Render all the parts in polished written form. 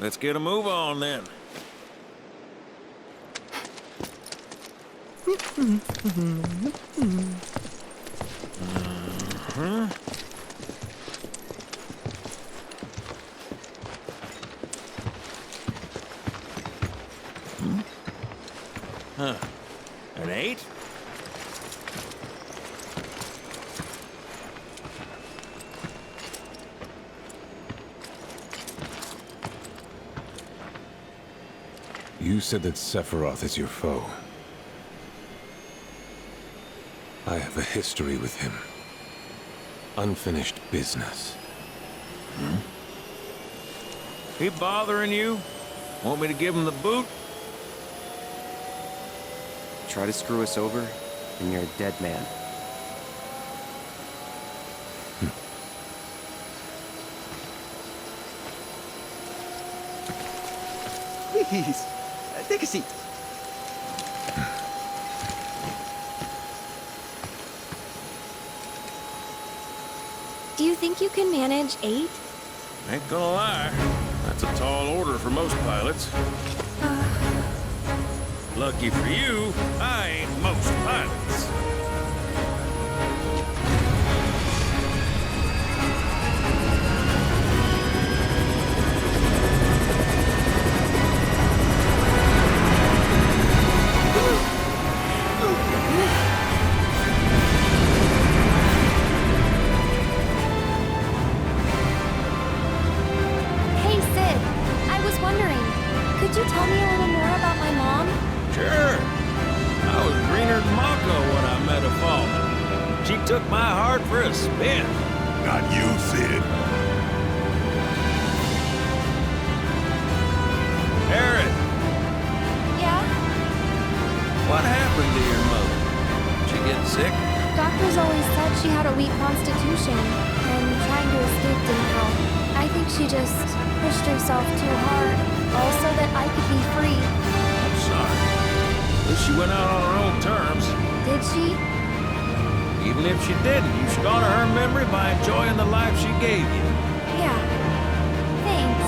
Let's get a move on then. Huh. An 8? You said that Sephiroth is your foe. I have a history with him. Unfinished business. He bothering you? Want me to give him the boot? Try to screw us over, and you're a dead man. Please, take a seat. Do you think you can manage 8? Ain't gonna lie. That's a tall order for most pilots. Lucky for you, I ain't most pilots. Hey, Sid. I was wondering, could you tell me a little more about my mom? Sure. I was greener than Mako when I met Ifalna. She took my heart for a spin. Not you, Sid. Aaron, Yeah? what happened to your mother? Did she get sick? Doctors always said she had a weak constitution, and trying to escape didn't help. I think she just pushed herself too hard, all so that I could be free. I'm sorry. At least she went out on her own terms. Did she? Even if she didn't, you should honor her memory by enjoying the life she gave you. Yeah. Thanks.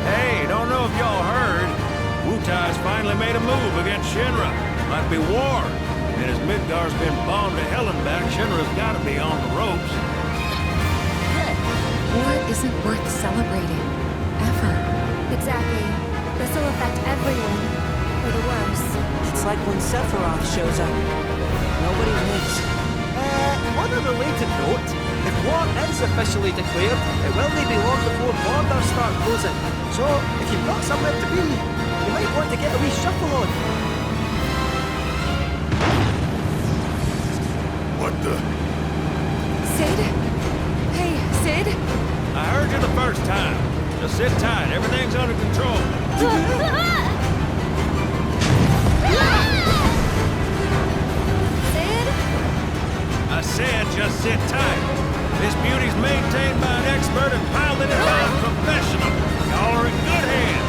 Hey, don't know if y'all heard. Wutai's finally made a move against Shinra. Might be war. And as Midgar's been bombed to hell and back, Shinra's gotta be on the ropes. War isn't worth celebrating. Ever. Exactly. This will affect everyone. For the worse. It's like when Sephiroth shows up. Nobody lives. On a related note, if war is officially declared, it will not be long before borders start closing. So, if you've got somewhere to be, you might want to get a wee shuffle on. What the? Sid? Hey, Sid? I heard you the first time. Just sit tight. Everything's under control. Sid? I said just sit tight. This beauty's maintained by an expert and piloted by a professional. Y'all are in good hands.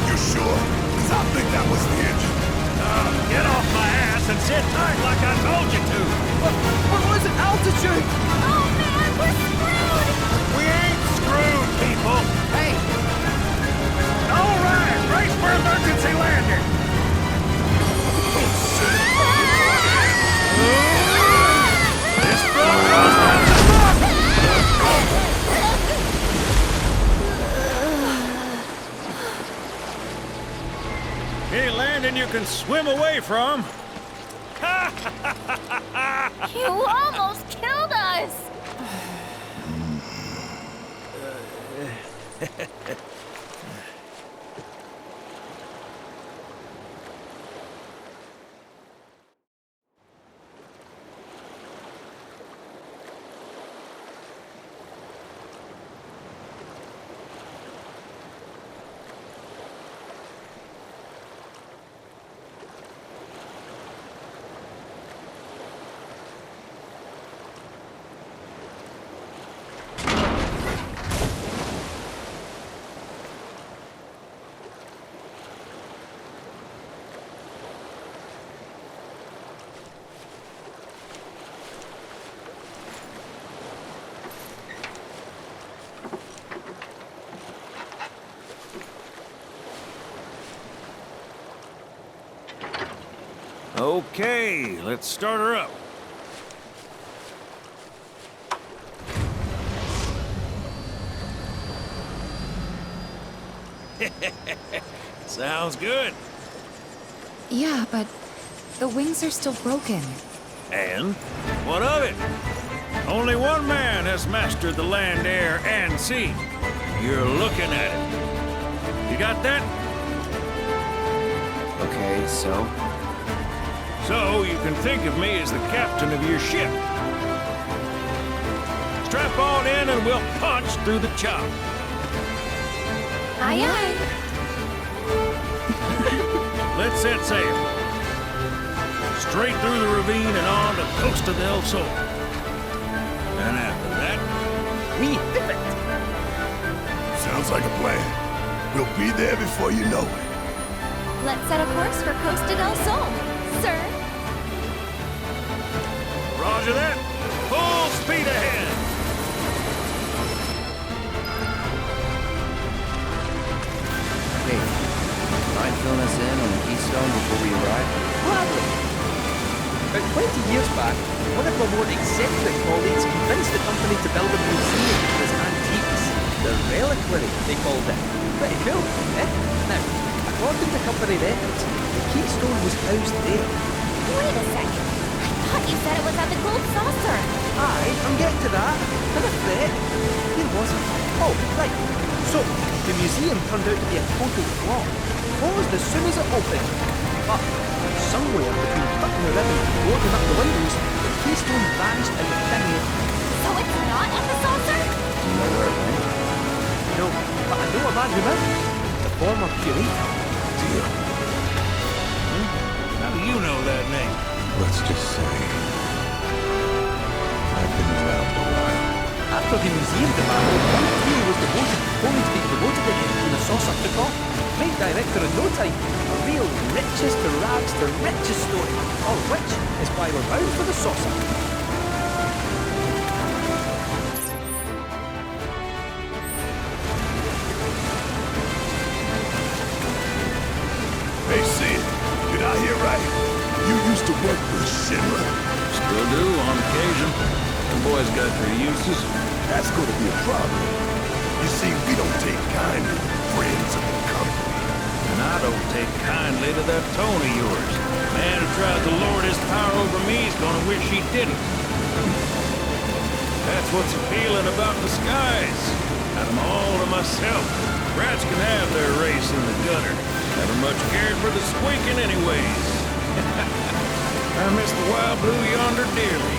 You sure? 'Cause I think that was the engine. Get off my ass and sit tight like I told you to. What was it? Altitude! Oh man, we're screwed! We ain't screwed, people. Hey! All right, brace for emergency landing. This Bronco's got the Any landing you can swim away from. You almost killed us! Okay, let's start her up. Sounds good. Yeah, but the wings are still broken. And what of it? Only one man has mastered the land, air, and sea. You're looking at it. You got that? Okay, so? So you can think of me as the captain of your ship. Strap on in and we'll punch through the chop. Aye, aye. Let's set sail. Straight through the ravine and on to Costa del Sol. And after that, We dip it! Sounds like a plan. We'll be there before you know it. Let's set a course for Costa del Sol, sir. roger that. Full speed ahead. Hey, mind filling us in on the Keystone before we arrive? Gladly! About 20 years back, one of my more eccentric colleagues convinced the company to build a museum of his antiques. The reliquary, they called it. Pretty cool, eh? Now, according to company records, the Keystone was housed there. Wait a second. I thought you said it was at the Gold Saucer. Aye, I'm getting to that. I'm afraid. It wasn't. Oh, right. So, the museum turned out to be a total flop. Closed as soon as it opened. But, somewhere between cutting the ribbon and boarding up the windows, the Keystone vanished in thin air. So it's not at the saucer? Do you know where it went? No, but I know a man who might. The former curator. Deal. How do you know that name? Let's just say I've been around a while. After the museum debacle, one theory was devoted, only to be promoted again when the saucer took off. Made director in no time. A real riches to rags to riches story. All of which is why we're bound for the saucer. Hey, Sid, did I hear right? You used to work for Shinra? Still do on occasion. The boys got their uses. That's gonna be a problem. You see, we don't take kindly to friends of the company. And I don't take kindly to that tone of yours. Man who tries to lord his power over me is gonna wish he didn't. That's what's appealing about the skies. Got them all to myself. Rats can have their race in the gutter. Never much cared for the squeaking anyways. I miss the wild blue yonder dearly.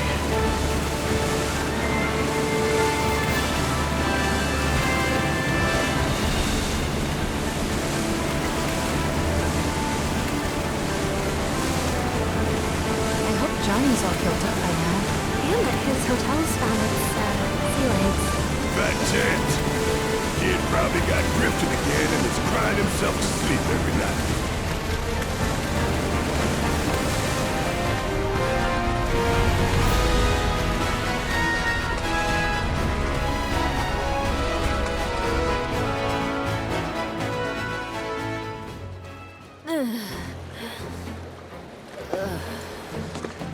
I hope Johnny's all healed up by now. And that his hotel's found its, sea legs. Fat chance. Kid probably got drifted again and is crying himself to sleep every night.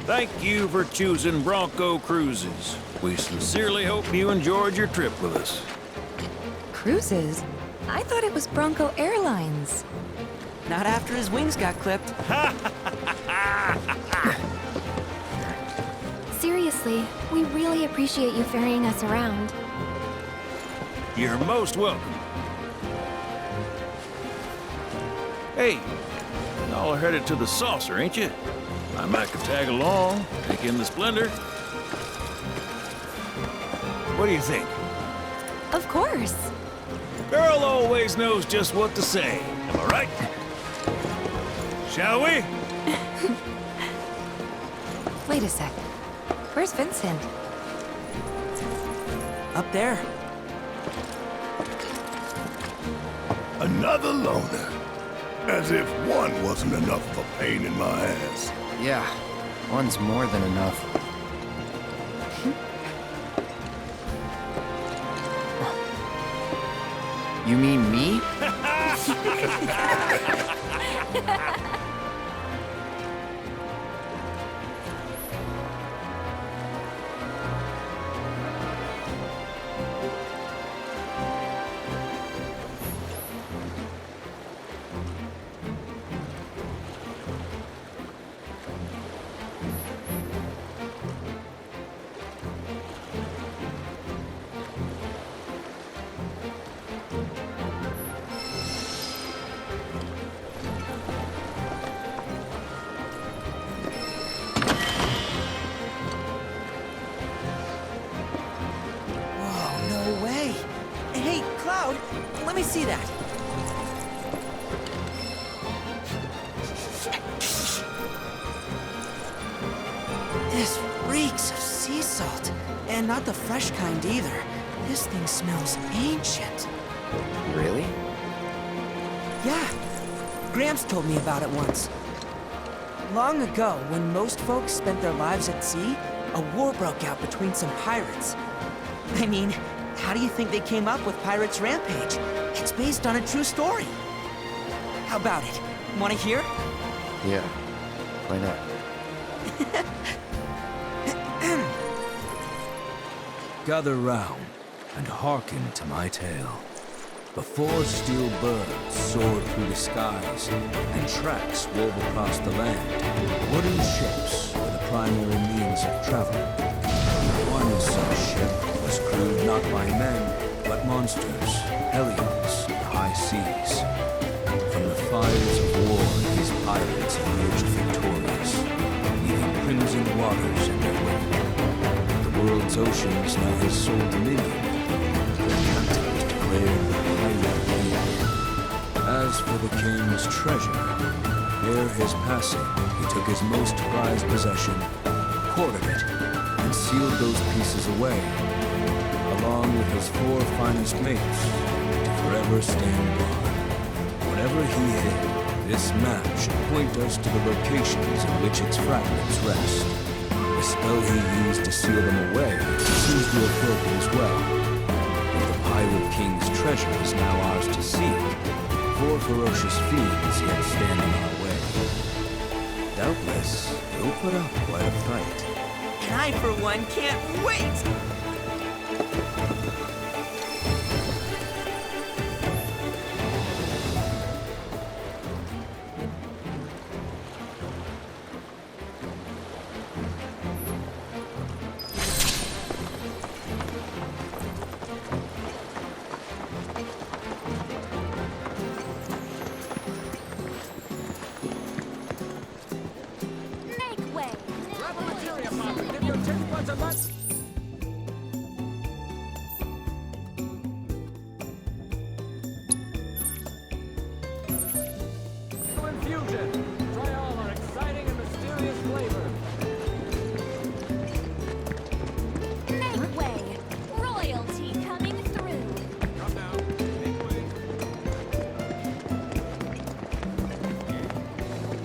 Thank you for choosing Bronco Cruises. We sincerely hope you enjoyed your trip with us. Cruises? I thought it was Bronco Airlines. Not after his wings got clipped. Seriously, we really appreciate you ferrying us around. You're most welcome. Hey, y'all are headed to the saucer, ain't you? I might could tag along, take in the splendor. What do you think? Of course. Girl always knows just what to say. Am I right? Shall we? Wait a sec. Where's Vincent? Up there. Another loner. As if one wasn't enough of a pain in my ass. Yeah, one's more than enough. You mean me? proud? Let me see that. This reeks of sea salt. And not the fresh kind either. This thing smells ancient. Really? Yeah. Gramps told me about it once. Long ago, when most folks spent their lives at sea, a war broke out between some pirates. I mean, how do you think they came up with Pirates Rampage? It's based on a true story. How about it? Want to hear? Yeah. Why not? Gather round and hearken to my tale. Before steel birds soared through the skies and tracks wove across the land, wooden ships were the primary means of travel. One such ship was crewed not by men, but monsters, hellions, and high seas. From the fires of war, these pirates emerged victorious, leaving crimson waters in their wake. The world's oceans now his sole dominion. Their captain was declared the Pirate King. As for the king's treasure, ere his passing, he took his most prized possession, quartered it, and sealed those pieces away, along with his 4 finest mates, to forever stand guard. Whatever he hid, this map should point us to the locations in which its fragments rest. The spell he used to seal them away seems to have broken as well. But the Pirate King's treasure is now ours to seek. 4 ferocious fiends yet stand in our way. Doubtless, he'll put up quite a fight. And I, for one, can't wait! Make way! Make way! Royalty coming through!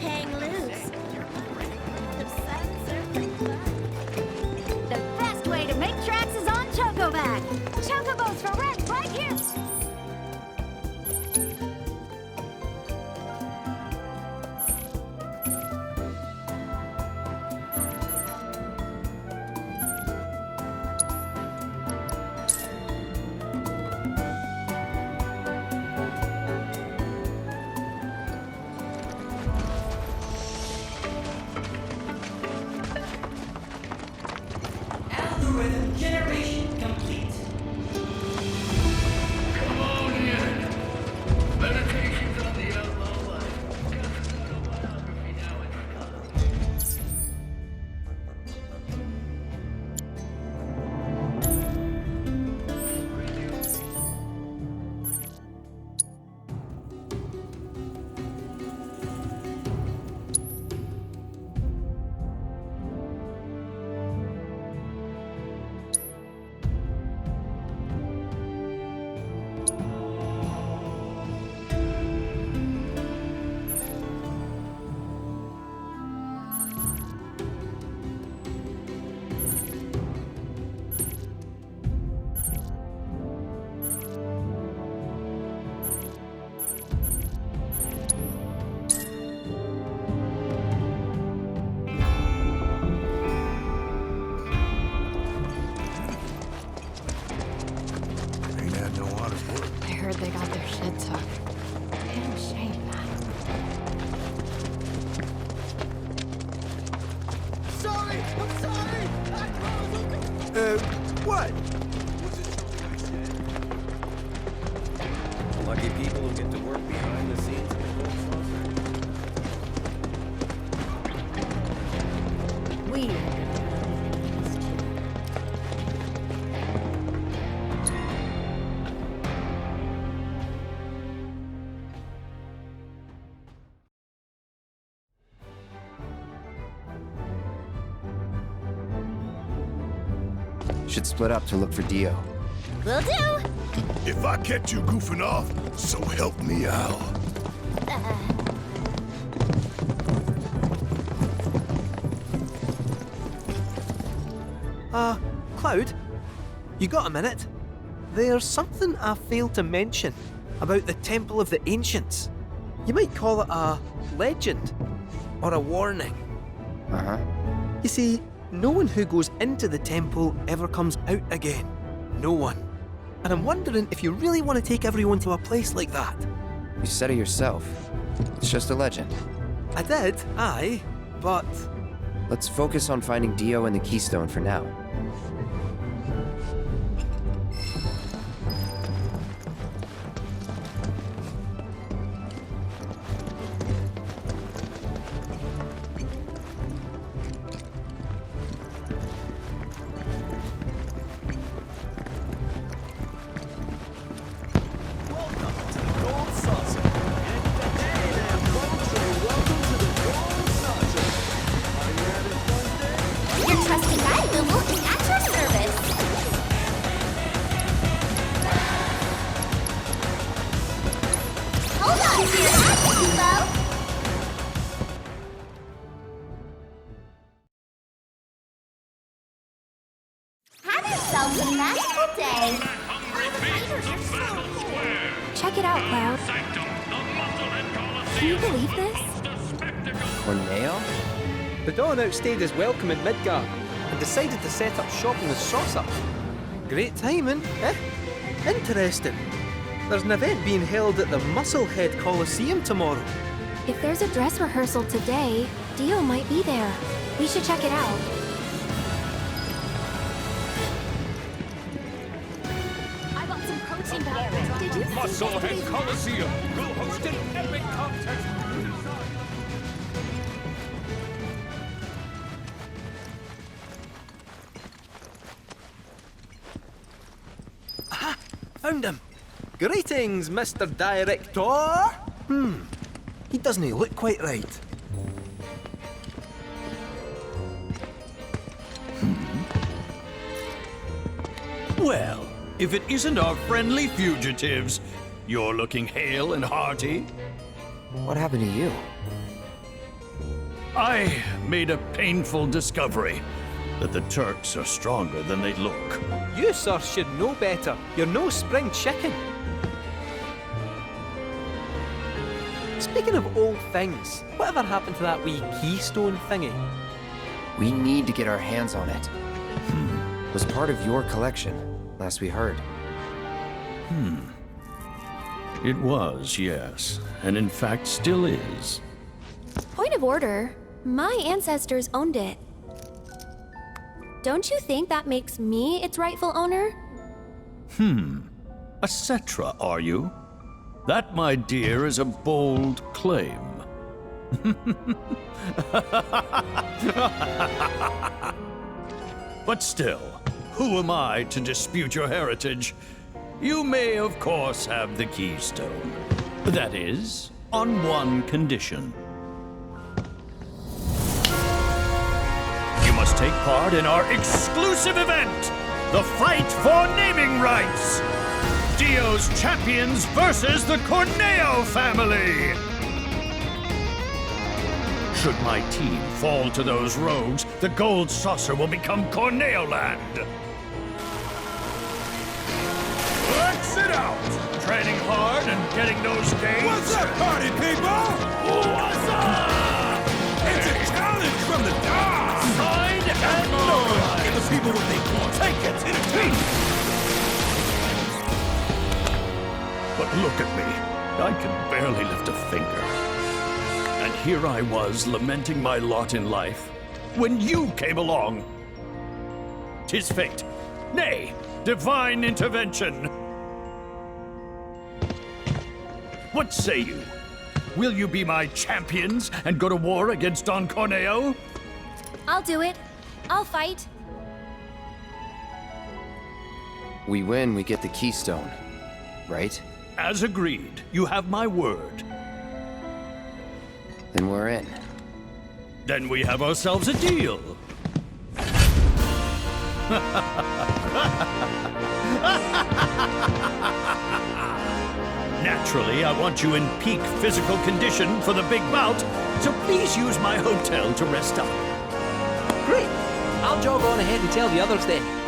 Hang loose! The sun's surfing fun. The best way to make tracks is on Chocoback! Chocobos for rent right here! Algorithm generation complete. Come on in. Meditations on the outlaw life. Just a little biography now in color. Ain't had no honest work. I heard they got their shit took. Damn shame, man. What? Lucky people who get to work behind the scenes of the Gold Saucer. Weird. Should split up to look for Dio. Will do. If I catch you goofing off, so help me out. Cloud? You got a minute? There's something I failed to mention about the Temple of the Ancients. You might call it a legend or a warning. Uh-huh. You see, no one who goes into the temple ever comes out again. No one. And I'm wondering if you really want to take everyone to a place like that. You said it yourself. It's just a legend. I did, aye, but... Let's focus on finding Dio and the Keystone for now. Your trusty guide, Lulu, is at your service. Hold on to your hat, Lulu. Have yourselves a magical day. Check it out, Cloud. Can you believe this? Corneo? The Dawn outstayed his welcome in Midgard and decided to set up shop in the saucer. Great timing, eh? Interesting. There's an event being held at the Musclehead Coliseum tomorrow. If there's a dress rehearsal today, Dio might be there. We should check it out. I got some protein powder. Did you see Musclehead Coliseum will host an epic contest. Found him. Greetings, Mr. Director. He doesn't look quite right. Well, if it isn't our friendly fugitives, you're looking hale and hearty. What happened to you? I made a painful discovery that the Turks are stronger than they look. You, sir, should know better. You're no spring chicken. Speaking of old things, whatever happened to that wee keystone thingy? We need to get our hands on it. It was part of your collection, last we heard. It was, yes, and in fact still is. Point of order. My ancestors owned it. Don't you think that makes me its rightful owner? A Cetra, are you? That, my dear, is a bold claim. But still, who am I to dispute your heritage? You may, of course, have the keystone. That is, on one condition. You must take part in our exclusive event, the Fight for Naming Rights. Dio's champions versus the Corneo family. Should my team fall to those rogues, the gold saucer will become Corneo land. Let's it out! Training hard and getting those gains. What's up, party people? What's up? It's a challenge from the gods! Mind and mobilize. Give the people what they want. Take it, entertain. But look at me. I can barely lift a finger. And here I was lamenting my lot in life when you came along. 'Tis fate. Nay, divine intervention. What say you? Will you be my champions and go to war against Don Corneo? I'll do it. I'll fight. We win, we get the keystone, right? As agreed, you have my word. Then we're in. Then we have ourselves a deal. Naturally, I want you in peak physical condition for the big bout, so please use my hotel to rest up. Great. I'll jog on ahead and tell the others then.